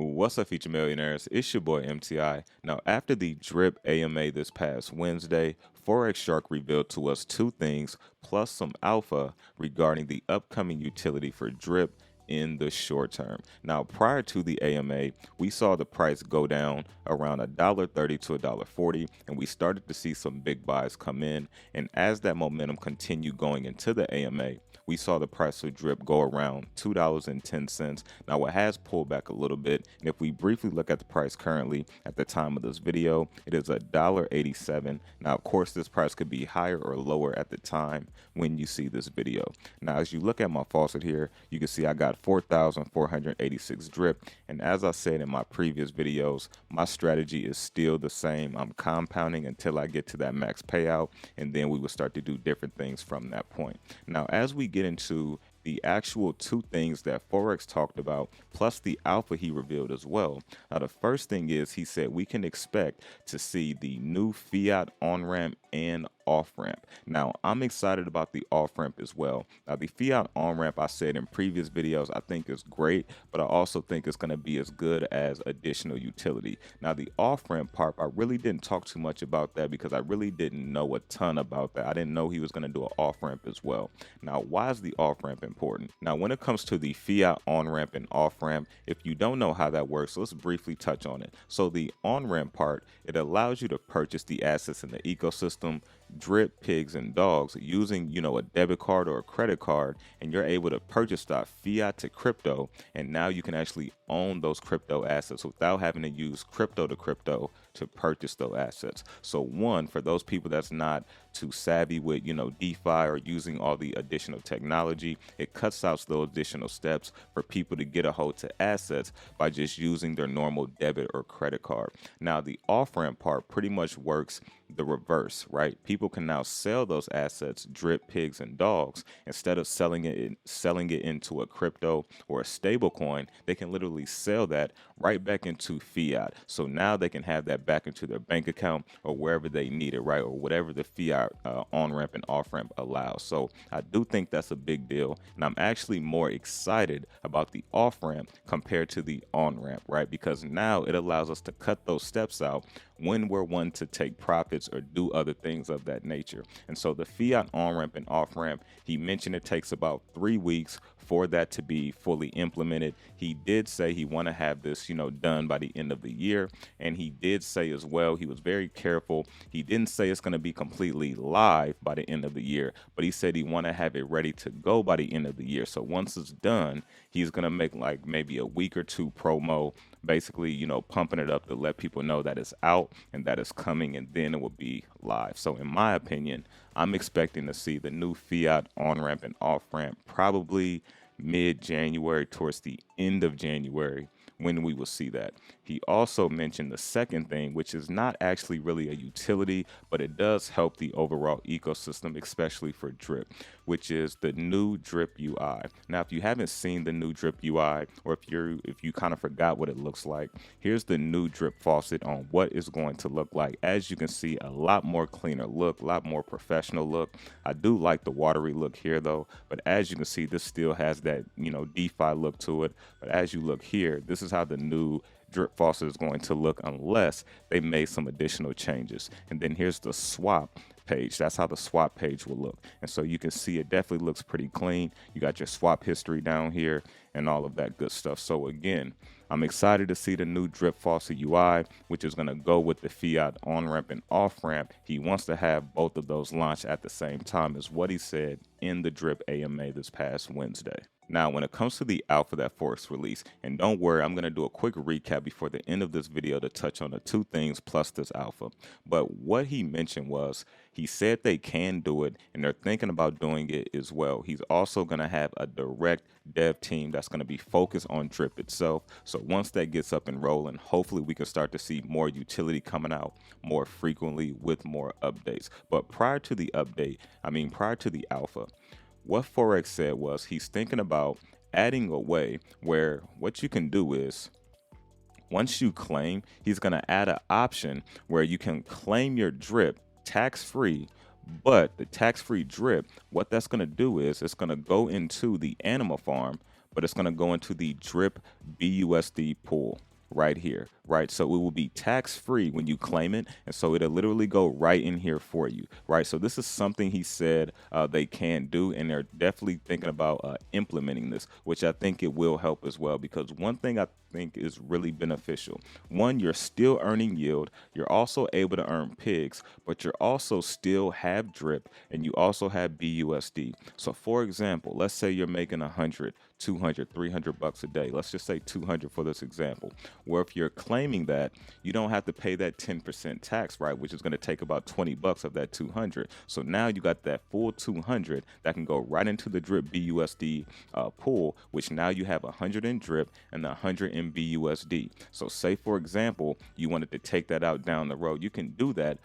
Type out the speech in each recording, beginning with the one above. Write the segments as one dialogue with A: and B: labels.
A: What's up, future millionaires? It's your boy MTI. Now, after the Drip AMA this past Wednesday, Forex Shark revealed to us two things plus some alpha regarding the upcoming utility for Drip in the short term. Now, prior to the AMA, we saw the price go down around $1.30 to $1.40, and we started to see some big buys come in. And as that momentum continued going into the AMA, we saw the price of Drip go around $2.10. Now, it has pulled back a little bit, and if we briefly look at the price currently at the time of this video, it is $1.87. Now, of course, this price could be higher or lower at the time when you see this video. Now, as you look at my faucet here, you can see I got 4,486 Drip, and as I said in my previous videos, my strategy is still the same. I'm compounding until I get to that max payout, and then we will start to do different things from that point. Now, as we get into the actual two things that Forex talked about, plus the alpha he revealed as well. Now, the first thing is he said we can expect to see the new fiat on-ramp and off-ramp. Now, I'm excited about the off-ramp as well. Now, the fiat on-ramp, I said in previous videos, I think is great, but I also think it's going to be as good as additional utility. Now, the off-ramp part, I really didn't talk too much about that because I really didn't know a ton about that. I didn't know he was going to do an off-ramp as well. Now, why is the off-ramp important? Now, when it comes to the fiat on-ramp and off-ramp, if you don't know how that works, let's briefly touch on it. So the on-ramp part, it allows you to purchase the assets in the ecosystem, Drip, pigs, and dogs using, a debit card or a credit card, and you're able to purchase that fiat to crypto, and now you can actually own those crypto assets without having to use crypto to crypto to purchase those assets. So one, for those people that's not too savvy with, DeFi or using all the additional technology, it cuts out those additional steps for people to get a hold to assets by just using their normal debit or credit card. Now, the off-ramp part pretty much works the reverse, right? People can now sell those assets, Drip, pigs, and dogs, instead of selling it into a crypto or a stable coin. They can literally sell that right back into fiat. So now they can have that back into their bank account or wherever they need it, right? Or whatever the fiat on-ramp and off-ramp allows. So I do think that's a big deal, and I'm actually more excited about the off-ramp compared to the on-ramp, right? Because now it allows us to cut those steps out when we're wanting to take profits or do other things of that nature. And so the fiat on-ramp and off-ramp, he mentioned it takes about 3 weeks for that to be fully implemented. He did say he want to have this, done by the end of the year. And he did say as well, he was very careful. He didn't say it's going to be completely live by the end of the year, but he said he want to have it ready to go by the end of the year. So once it's done, he's going to make like maybe a week or two promo, basically, pumping it up to let people know that it's out and that it's coming, and then it will be live. So in my opinion, I'm expecting to see the new fiat on-ramp and off-ramp probably mid-January, towards the end of January, when we will see that. He also mentioned the second thing, which is not actually really a utility, but it does help the overall ecosystem, especially for Drip, which is the new Drip UI. Now, if you haven't seen the new Drip UI, or if you kind of forgot what it looks like, here's the new Drip faucet on what it's going to look like. As you can see, a lot more cleaner look, a lot more professional look. I do like the watery look here though, but as you can see, this still has that, DeFi look to it. But as you look here, this is how the new Drip faucet is going to look unless they made some additional changes. And then here's the swap page. That's how the swap page will look. And so you can see it definitely looks pretty clean. You got your swap history down here and all of that good stuff. So again, I'm excited to see the new Drip faucet UI, which is going to go with the fiat on-ramp and off-ramp. He wants to have both of those launched at the same time, is what he said in the Drip AMA this past Wednesday. Now, when it comes to the alpha that Forex released, and don't worry, I'm going to do a quick recap before the end of this video to touch on the two things plus this alpha. But what he mentioned was, he said they can do it, and they're thinking about doing it as well. He's also going to have a direct dev team that's going to be focused on Drip itself. So once that gets up and rolling, hopefully we can start to see more utility coming out more frequently with more updates. But prior to the alpha, what Forex said was he's thinking about adding a way where what you can do is, once you claim, he's going to add an option where you can claim your Drip tax-free, but the tax-free Drip, what that's going to do is it's going to go into the animal farm, but it's going to go into the Drip BUSD pool. right here, right? So it will be tax free when you claim it. And so it'll literally go right in here for you, right? So this is something he said they can do, and they're definitely thinking about implementing this, which I think it will help as well. Because one thing I think is really beneficial, one, you're still earning yield, you're also able to earn pigs, but you're also still have drip, and you also have BUSD. So for example, let's say you're making 100, 200, 300 bucks a day. Let's just say 200 for this example, where if you're claiming that, you don't have to pay that 10% tax, right? Which is going to take about 20 bucks of that 200. So now you got that full 200 that can go right into the drip BUSD pool, which now you have 100 in drip and 100 in BUSD. So say for example, you wanted to take that out down the road, you can do that.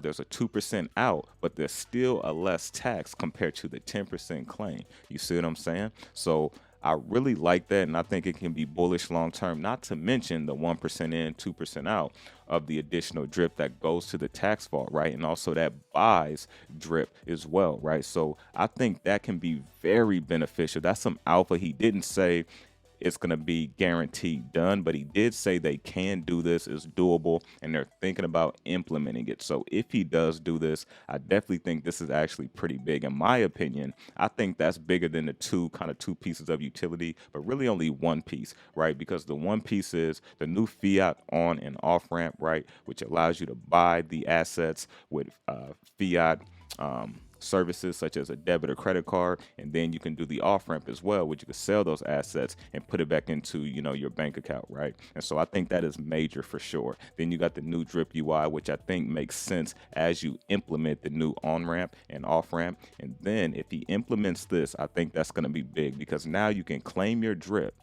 A: There's a 2% out, but there's still a less tax compared to the 10% claim. You see what I'm saying? So I really like that, and I think it can be bullish long term, not to mention the 1% in, 2% out of the additional drip that goes to the tax vault, right? And also that buys drip as well, right? So I think that can be very beneficial. That's some alpha. He didn't say it's going to be guaranteed done, but he did say they can do this, it's doable, and they're thinking about implementing it. So if he does do this, I definitely think this is actually pretty big. In my opinion, I think that's bigger than the two pieces of utility, but really only one piece, right? Because the one piece is the new fiat on and off ramp, right? Which allows you to buy the assets with fiat services such as a debit or credit card, and then you can do the off ramp as well, which you can sell those assets and put it back into your bank account, right? And so I think that is major for sure. Then you got the new drip UI, which I think makes sense as you implement the new on ramp and off ramp. And then if he implements this, I think that's going to be big, because now you can claim your drip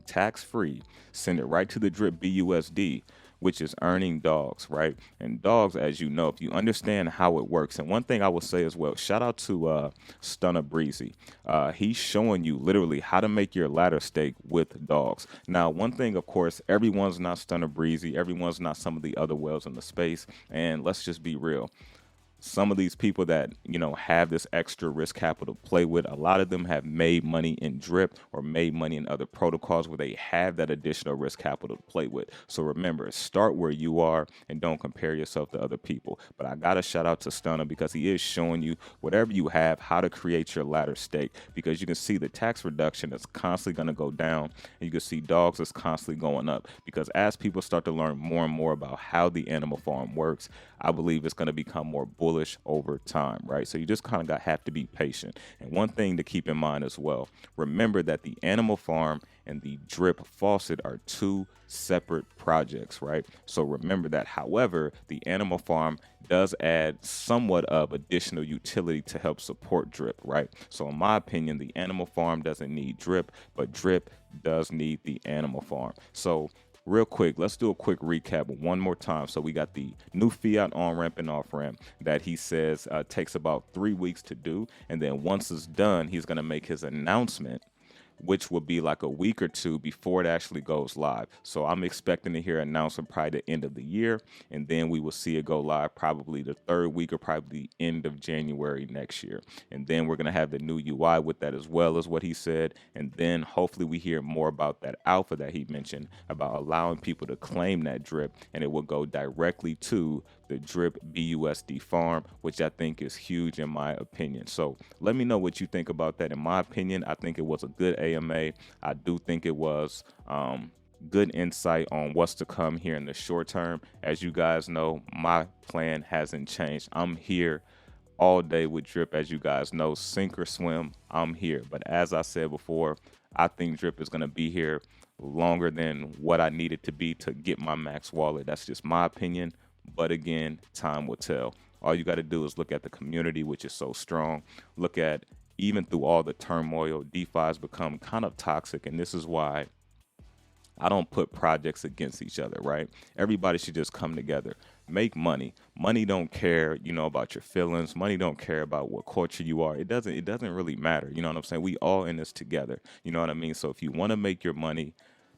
A: tax free, send it right to the drip BUSD, which is earning dogs, right? And dogs, as you know, if you understand how it works. And one thing I will say as well, shout out to 𝗚𝗥𝗔𝗕. He's showing you literally how to make your ladder stake with dogs. Now, one thing, of course, everyone's not 𝗚𝗥𝗔𝗕, everyone's not some of the other whales in the space. And let's just be real. Some of these people that have this extra risk capital to play with, a lot of them have made money in drip or made money in other protocols where they have that additional risk capital to play with. So remember, start where you are and don't compare yourself to other people. But I gotta shout out to 𝗚𝗥𝗓, because he is showing you whatever you have, how to create your ladder stake, because you can see the tax reduction is constantly going to go down, and you can see dogs is constantly going up, because as people start to learn more and more about how the animal farm works, I believe it's going to become more bullish over time, right? So you just kind of have to be patient. And one thing to keep in mind as well, remember that the animal farm and the drip faucet are two separate projects, right? So remember that. However, the animal farm does add somewhat of additional utility to help support drip, right? So in my opinion, the animal farm doesn't need drip, but drip does need the animal farm. So real quick, let's do a quick recap one more time. So we got the new fiat on ramp and off ramp that he says takes about 3 weeks to do. And then once it's done, he's going to make his announcement, which will be like a week or two before it actually goes live. So I'm expecting to hear an announcement probably the end of the year, and then we will see it go live probably the 3rd week or probably the end of January next year. And then we're going to have the new UI with that as well, as what he said. And then hopefully we hear more about that alpha that he mentioned about allowing people to claim that drip, and it will go directly to the drip BUSD farm, which I think is huge in my opinion. So let me know what you think about that. In my opinion, I think it was a good AMA. I do think it was good insight on what's to come here in the short term. As you guys know, my plan hasn't changed. I'm here all day with drip. As you guys know, sink or swim, I'm here. But as I said before, I think drip is going to be here longer than what I need it to be to get my max wallet. That's just my opinion. But again, time will tell. All you got to do is look at the community, which is so strong. Look at, even through all the turmoil, DeFi has become kind of toxic. And this is why I don't put projects against each other, right? Everybody should just come together, make money. Money don't care, about your feelings. Money don't care about what culture you are. It doesn't really matter. You know what I'm saying? We all in this together. You know what I mean? So if you want to make your money,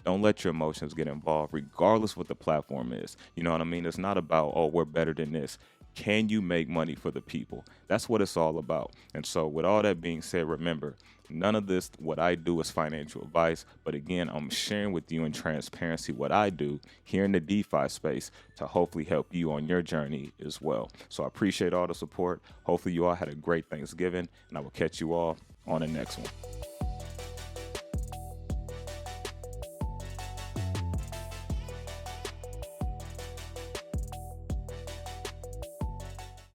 A: don't let your emotions get involved, regardless what the platform is. You know what I mean? It's not about, oh, we're better than this. Can you make money for the people? That's what it's all about. And so with all that being said, remember, none of this, what I do, is financial advice. But again, I'm sharing with you in transparency what I do here in the DeFi space to hopefully help you on your journey as well. So I appreciate all the support. Hopefully you all had a great Thanksgiving, and I will catch you all on the next one.